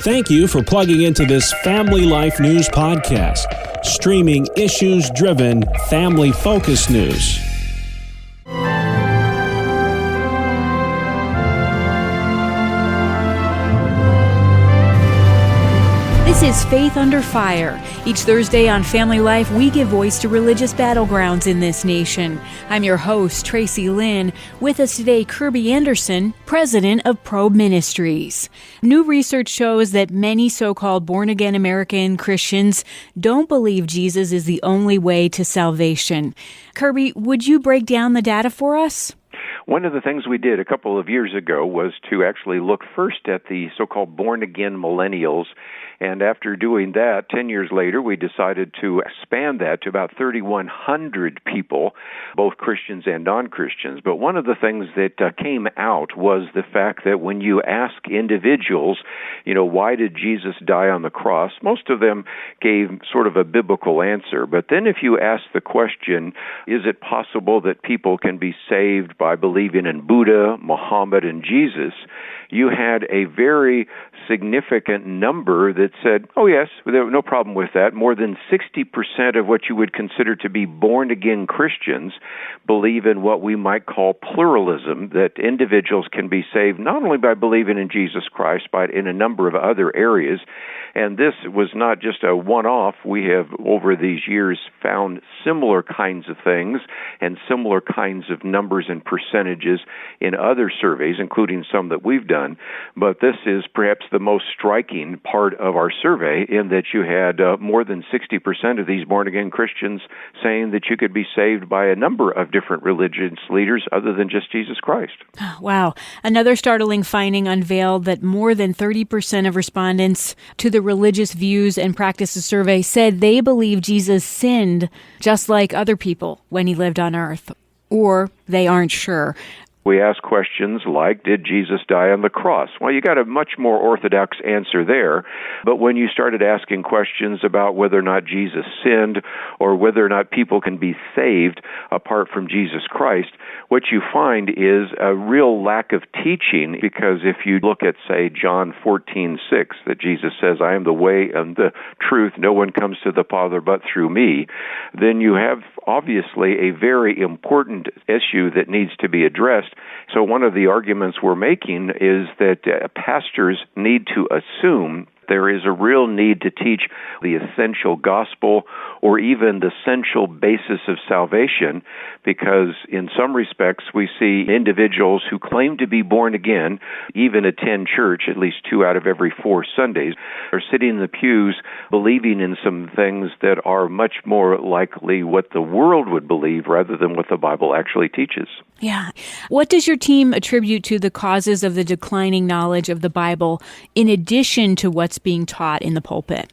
Thank you for plugging into this Family Life News podcast, streaming issues-driven, family-focused news. This is Faith Under Fire. Each Thursday on Family Life, we give voice to religious battlegrounds in this nation. I'm your host, Tracy Lynn. With us today, Kerby Anderson, president of Probe Ministries. New research shows that many so-called born-again American Christians don't believe Jesus is the only way to salvation. Kerby, would you break down the data for us? One of the things we did a couple of years ago was to actually look first at the so-called born-again millennials, and after doing that, 10 years later, we decided to expand that to about 3,100 people, both Christians and non-Christians. But one of the things that came out was the fact that when you ask individuals, why did Jesus die on the cross, most of them gave sort of a biblical answer. But then if you ask the question, is it possible that people can be saved by believing in Buddha, Muhammad, and Jesus, you had a very significant number that said, oh yes, no problem with that. More than 60% of what you would consider to be born-again Christians believe in what we might call pluralism, that individuals can be saved not only by believing in Jesus Christ, but in a number of other areas. And this was not just a one-off. We have, over these years, found similar kinds of things and similar kinds of numbers and percentages in other surveys, including some that we've done. But this is perhaps the most striking part of our survey, in that you had more than 60% of these born-again Christians saying that you could be saved by a number of different religious leaders other than just Jesus Christ. Wow. Another startling finding unveiled that more than 30% of respondents to the Religious Views and Practices survey said they believe Jesus sinned just like other people when he lived on earth, or they aren't sure. We ask questions like, did Jesus die on the cross? Well, you got a much more orthodox answer there. But when you started asking questions about whether or not Jesus sinned or whether or not people can be saved apart from Jesus Christ, what you find is a real lack of teaching, because if you look at, say, John 14:6, that Jesus says, I am the way and the truth, no one comes to the Father but through me, then you have obviously a very important issue that needs to be addressed. So one of the arguments we're making is that pastors need to assume there is a real need to teach the essential gospel or even the essential basis of salvation, because in some respects we see individuals who claim to be born again, even attend church at least 2 out of every 4 Sundays, are sitting in the pews believing in some things that are much more likely what the world would believe rather than what the Bible actually teaches. Yeah. What does your team attribute to the causes of the declining knowledge of the Bible in addition to what's being taught in the pulpit?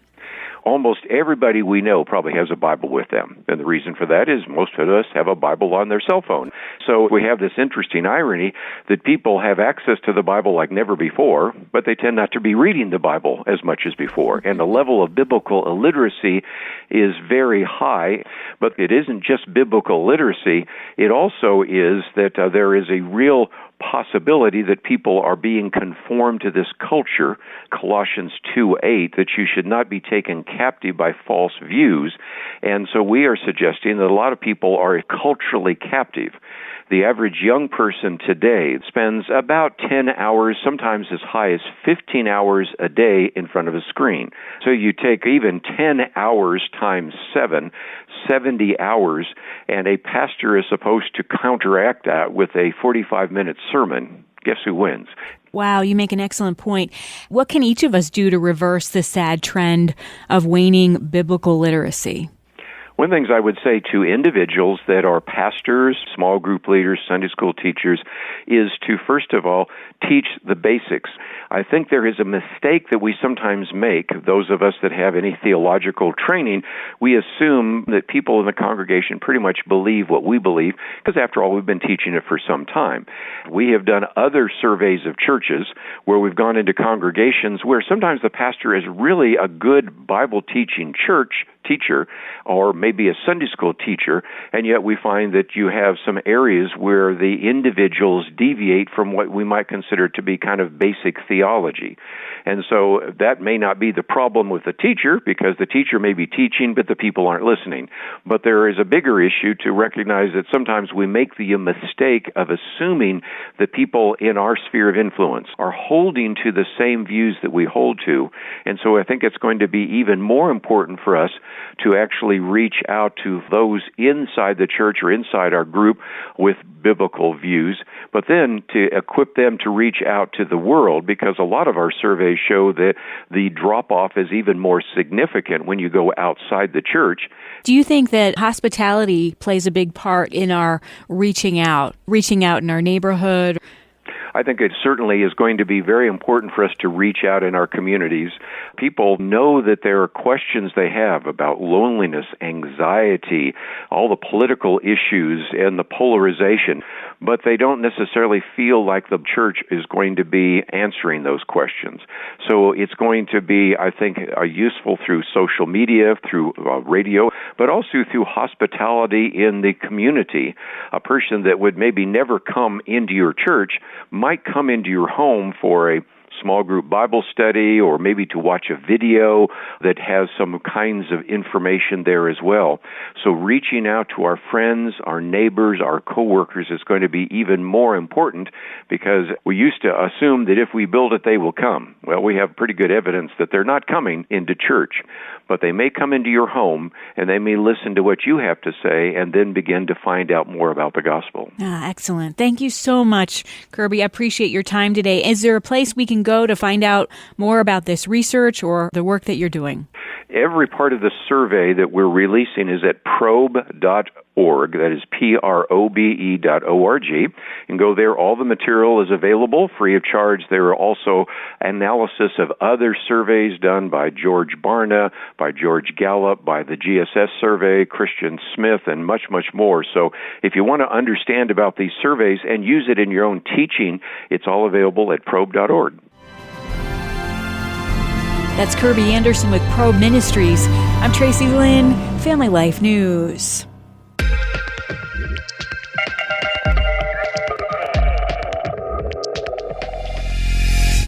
Almost everybody we know probably has a Bible with them. And the reason for that is most of us have a Bible on their cell phone. So we have this interesting irony that people have access to the Bible like never before, but they tend not to be reading the Bible as much as before. And the level of biblical illiteracy is very high, but it isn't just biblical literacy. It also is that there is a real possibility that people are being conformed to this culture, Colossians 2:8, that you should not be taken captive by false views. And so we are suggesting that a lot of people are culturally captive. The average young person today spends about 10 hours, sometimes as high as 15 hours a day in front of a screen. So you take even 10 hours times 7, 70 hours, and a pastor is supposed to counteract that with a 45-minute sermon. Guess who wins? Wow, you make an excellent point. What can each of us do to reverse the sad trend of waning biblical literacy? One of the things I would say to individuals that are pastors, small group leaders, Sunday school teachers, is to, first of all, teach the basics. I think there is a mistake that we sometimes make, those of us that have any theological training. We assume that people in the congregation pretty much believe what we believe, because after all, we've been teaching it for some time. We have done other surveys of churches where we've gone into congregations where sometimes the pastor is really a good Bible teaching teacher, or maybe a Sunday school teacher, and yet we find that you have some areas where the individuals deviate from what we might consider to be kind of basic theology. theology. And so that may not be the problem with the teacher, because the teacher may be teaching, but the people aren't listening. But there is a bigger issue to recognize that sometimes we make the mistake of assuming that people in our sphere of influence are holding to the same views that we hold to. And so I think it's going to be even more important for us to actually reach out to those inside the church or inside our group with biblical views, but then to equip them to reach out to the world, because a lot of our surveys show that the drop-off is even more significant when you go outside the church. Do you think that hospitality plays a big part in our reaching out in our neighborhood? I think it certainly is going to be very important for us to reach out in our communities. People know that there are questions they have about loneliness, anxiety, all the political issues and the polarization, but they don't necessarily feel like the church is going to be answering those questions. So it's going to be, I think, useful through social media, through radio, but also through hospitality in the community. A person that would maybe never come into your church might come into your home for a small group Bible study, or maybe to watch a video that has some kinds of information there as well. So reaching out to our friends, our neighbors, our coworkers is going to be even more important, because we used to assume that if we build it, they will come. Well, we have pretty good evidence that they're not coming into church, but they may come into your home and they may listen to what you have to say and then begin to find out more about the gospel. Excellent. Thank you so much, Kerby. I appreciate your time today. Is there a place we can go to find out more about this research or the work that you're doing? Every part of the survey that we're releasing is at probe.org. That is probe.org. You can go there. All the material is available free of charge. There are also analysis of other surveys done by George Barna, by George Gallup, by the GSS survey, Christian Smith, and much, much more. So if you want to understand about these surveys and use it in your own teaching, it's all available at probe.org. That's Kerby Anderson with Probe Ministries. I'm Tracy Lynn, Family Life News.